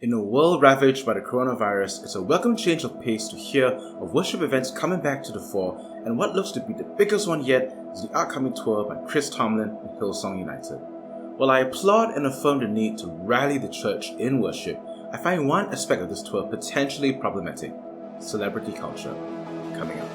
In a world ravaged by the coronavirus, it's a welcome change of pace to hear of worship events coming back to the fore, and what looks to be the biggest one yet is the upcoming tour by Chris Tomlin and Hillsong United. While I applaud and affirm the need to rally the church in worship, I find one aspect of this tour potentially problematic: celebrity culture. Coming up.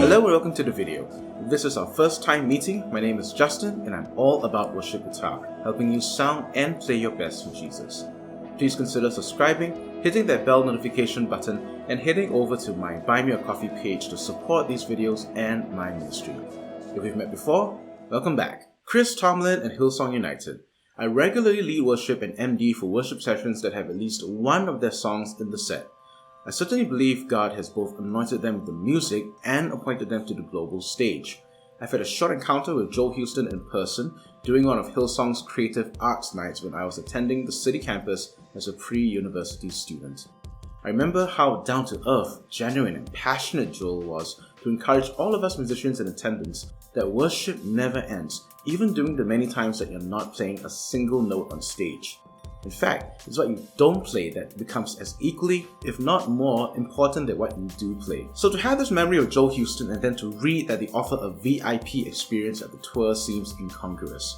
Hello and welcome to the video. If this is our first time meeting, my name is Justin and I'm all about worship guitar, helping you sound and play your best for Jesus. Please consider subscribing, hitting that bell notification button, and heading over to my Buy Me a Coffee page to support these videos and my ministry. If we've met before, welcome back. Chris Tomlin and Hillsong United. I regularly lead worship and MD for worship sessions that have at least one of their songs in the set. I certainly believe God has both anointed them with the music and appointed them to the global stage. I've had a short encounter with Joel Houston in person during one of Hillsong's creative arts nights when I was attending the city campus as a pre-university student. I remember how down-to-earth, genuine and passionate Joel was to encourage all of us musicians in attendance that worship never ends, even during the many times that you're not playing a single note on stage. In fact, it's what you don't play that becomes as equally, if not more, important than what you do play. So to have this memory of Joel Houston and then to read that they offer a VIP experience at the tour seems incongruous.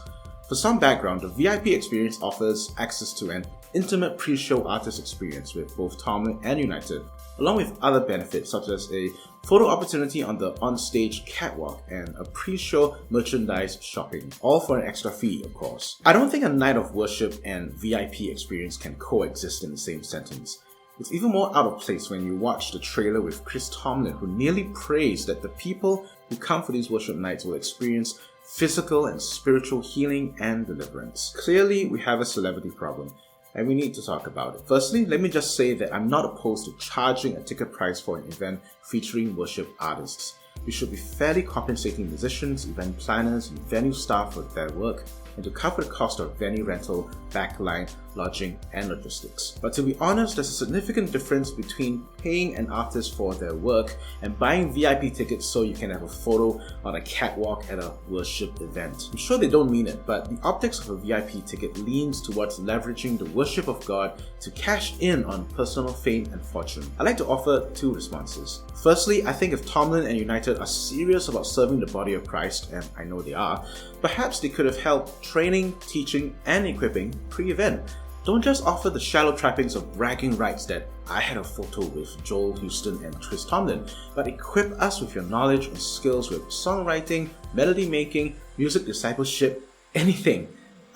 For some background, the VIP experience offers access to an intimate pre-show artist experience with both Tomlin and United, along with other benefits such as a photo opportunity on the on-stage catwalk and a pre-show merchandise shopping, all for an extra fee, of course. I don't think a night of worship and VIP experience can coexist in the same sentence. It's even more out of place when you watch the trailer with Chris Tomlin, who nearly praised that the people who come for these worship nights will experience physical and spiritual healing and deliverance. Clearly, we have a celebrity problem, and we need to talk about it. Firstly, let me just say that I'm not opposed to charging a ticket price for an event featuring worship artists. We should be fairly compensating musicians, event planners, and venue staff for their work, and to cover the cost of venue rental, backline, lodging, and logistics. But to be honest, there's a significant difference between paying an artist for their work and buying VIP tickets so you can have a photo on a catwalk at a worship event. I'm sure they don't mean it, but the optics of a VIP ticket leans towards leveraging the worship of God to cash in on personal fame and fortune. I'd like to offer two responses. Firstly, I think if Tomlin and United are serious about serving the body of Christ, and I know they are, perhaps they could have helped training, teaching, and equipping pre-event. Don't just offer the shallow trappings of bragging rights that I had a photo with Joel Houston and Chris Tomlin, but equip us with your knowledge and skills with songwriting, melody making, music discipleship, anything.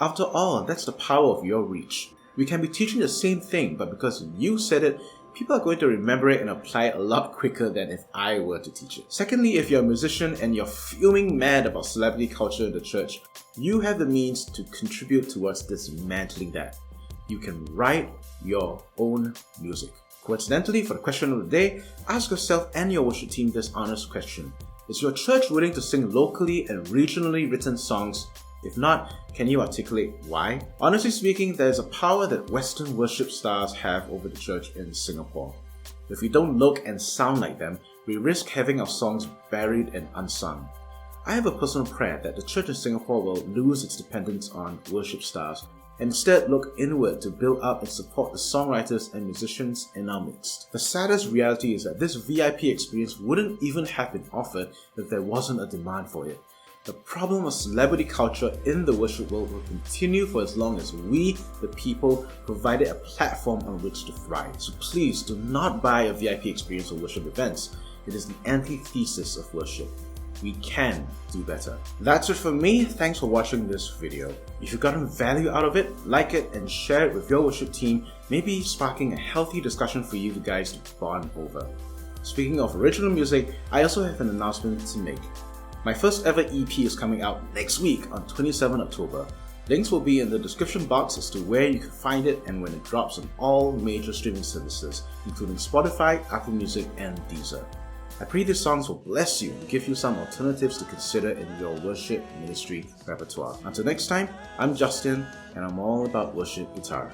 After all, that's the power of your reach. We can be teaching the same thing, but because you said it, people are going to remember it and apply it a lot quicker than if I were to teach it. Secondly, if you're a musician and you're fuming mad about celebrity culture in the church, you have the means to contribute towards dismantling that. You can write your own music. Coincidentally, for the question of the day, ask yourself and your worship team this honest question. Is your church willing to sing locally and regionally written songs? If not, can you articulate why? Honestly speaking, there is a power that Western worship stars have over the church in Singapore. If we don't look and sound like them, we risk having our songs buried and unsung. I have a personal prayer that the church in Singapore will lose its dependence on worship stars and instead look inward to build up and support the songwriters and musicians in our midst. The saddest reality is that this VIP experience wouldn't even have been offered if there wasn't a demand for it. The problem of celebrity culture in the worship world will continue for as long as we, the people, provided a platform on which to thrive. So please do not buy a VIP experience for worship events. It is the antithesis of worship. We can do better. That's it for me. Thanks for watching this video. If you've gotten value out of it, like it and share it with your worship team, maybe sparking a healthy discussion for you guys to bond over. Speaking of original music, I also have an announcement to make. My first ever EP is coming out next week on 27 October. Links will be in the description box as to where you can find it and when it drops on all major streaming services, including Spotify, Apple Music, and Deezer. I pray these songs will bless you and give you some alternatives to consider in your worship ministry repertoire. Until next time, I'm Justin, and I'm all about worship guitar.